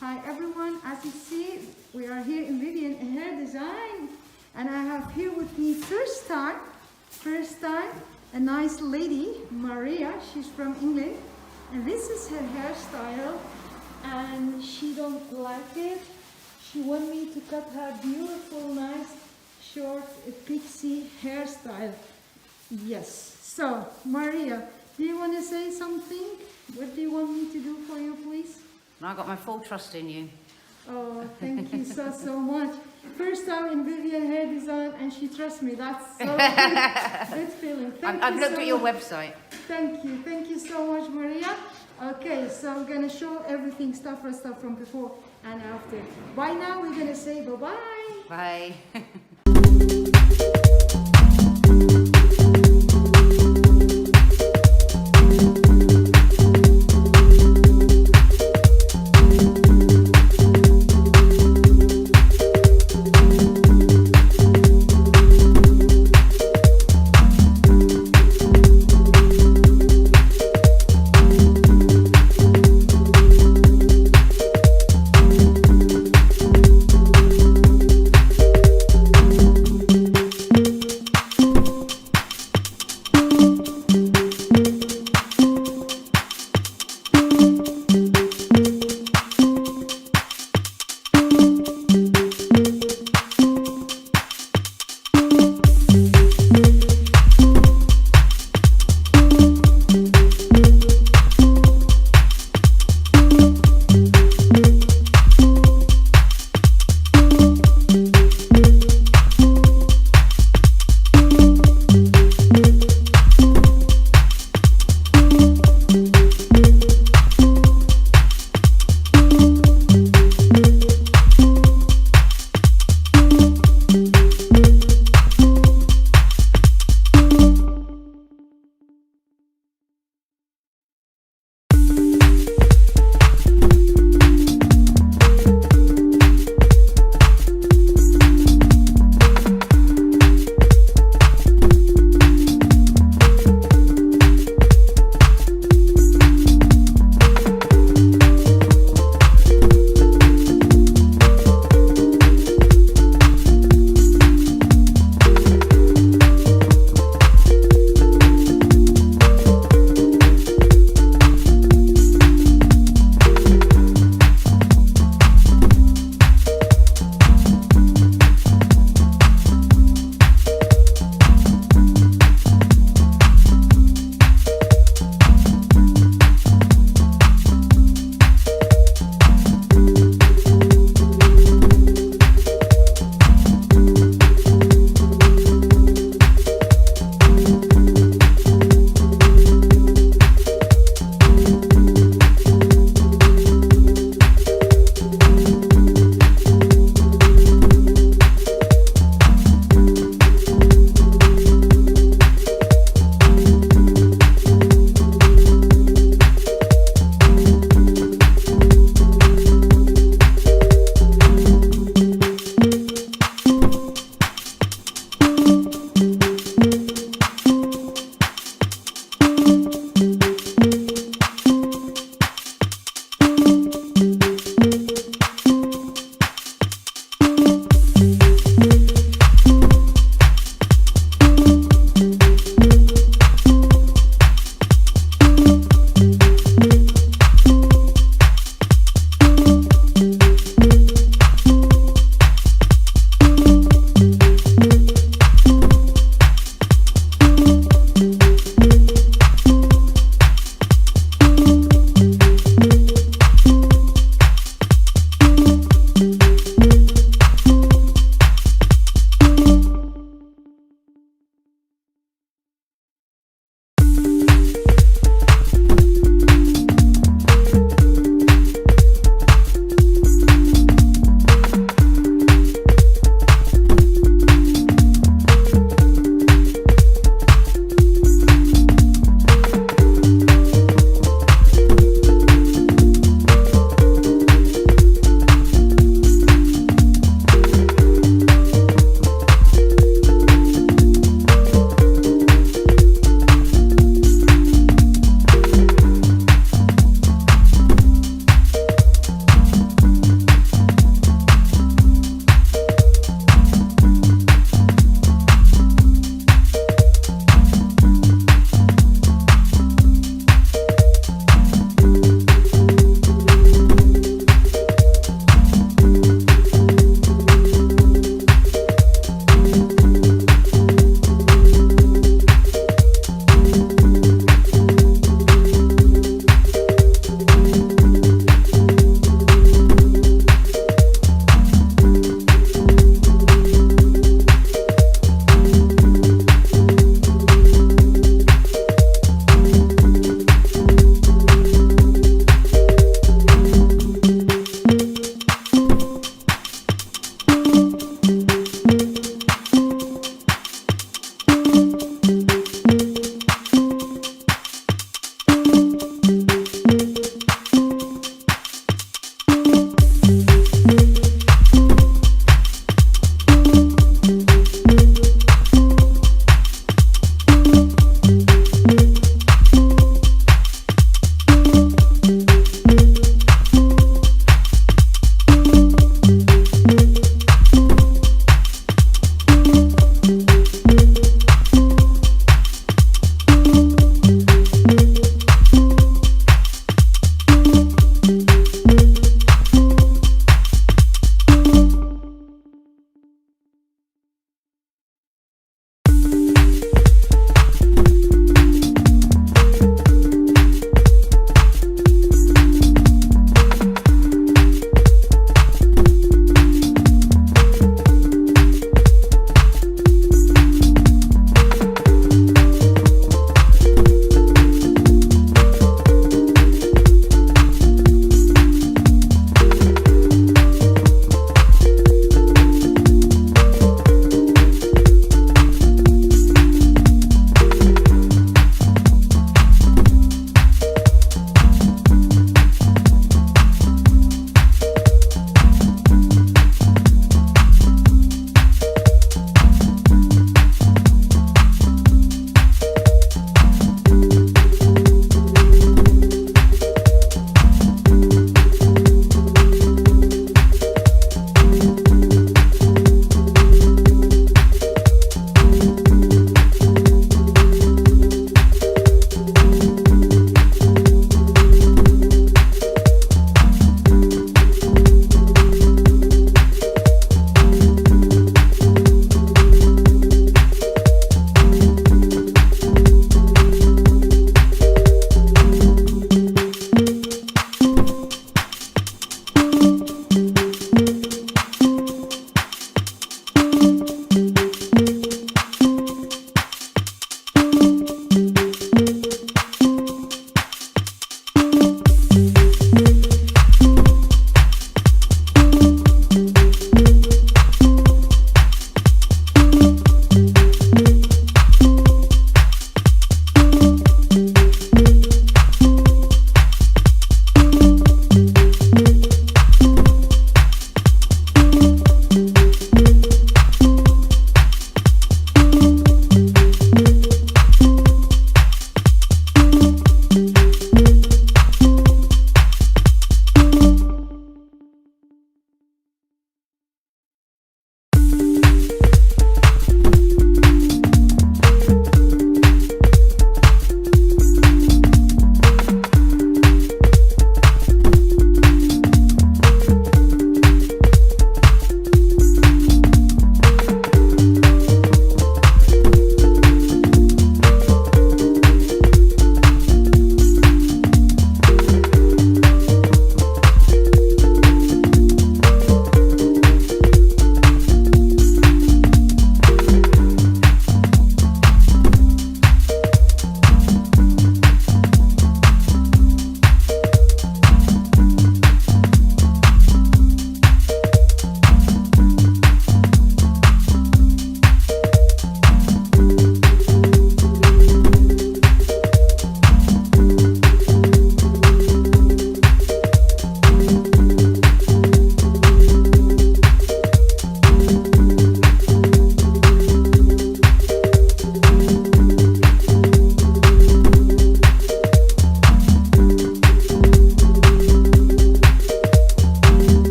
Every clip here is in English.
Hi everyone, as you see, we are here in Vivyan Hair Design, and I have here with me first time, a nice lady, Maria. She's from England, and this is her hairstyle, and she don't like it. She want me to cut her beautiful, nice, short pixie hairstyle. Yes. So, Maria, do you want to say something? What do you want me to do for you, please? I got my full trust in you. Oh, thank you so much. First time in Vivyan Hair Design, and she trusts me. That's so good feeling. I've looked at your website. Thank you so much, Maria. Okay, so I'm gonna show everything, stuff from before and after. By now, we're gonna say bye-bye. Bye.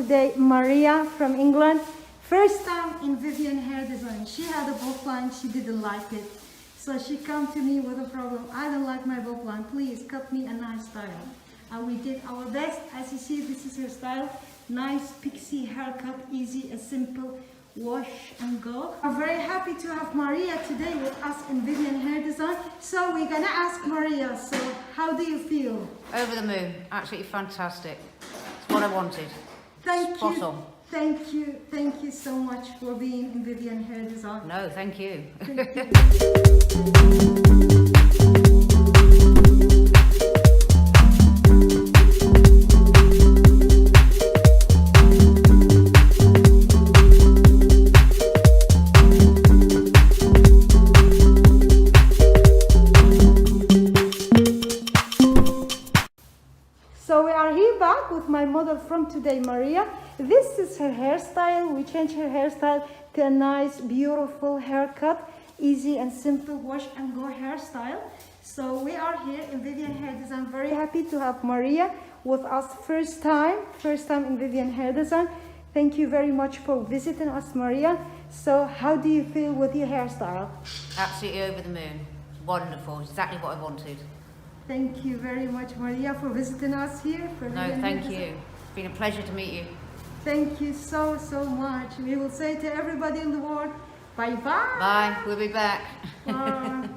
today Maria from England. First time in Vivyan hair design. She had a bob line, she didn't like it. So she come to me with a problem. I don't like my bob line, please cut me a nice style. And we did our best. As you see, this is her style. Nice pixie haircut, easy and simple. Wash and go. I'm very happy to have Maria today with us in Vivyan hair design. So we're gonna ask Maria, so how do you feel? Over the moon. Absolutely fantastic. It's what I wanted. Thank Spot you. on. Thank you so much for being in Vivyan hair design. No, thank you. So we are here back with my model from today, Maria. This is her hairstyle. We changed her hairstyle to a nice, beautiful haircut. Easy and simple wash and go hairstyle. So we are here in Vivyan hair design. Very happy to have Maria with us first time in Vivyan hair design. Thank you very much for visiting us, Maria. So how do you feel with your hairstyle? Absolutely over the moon. Wonderful. Exactly what I wanted. Thank you very much, Maria, for visiting us here. No, thank you. It's been a pleasure to meet you. Thank you so much. We will say to everybody in the world, bye-bye. Bye. We'll be back. Bye.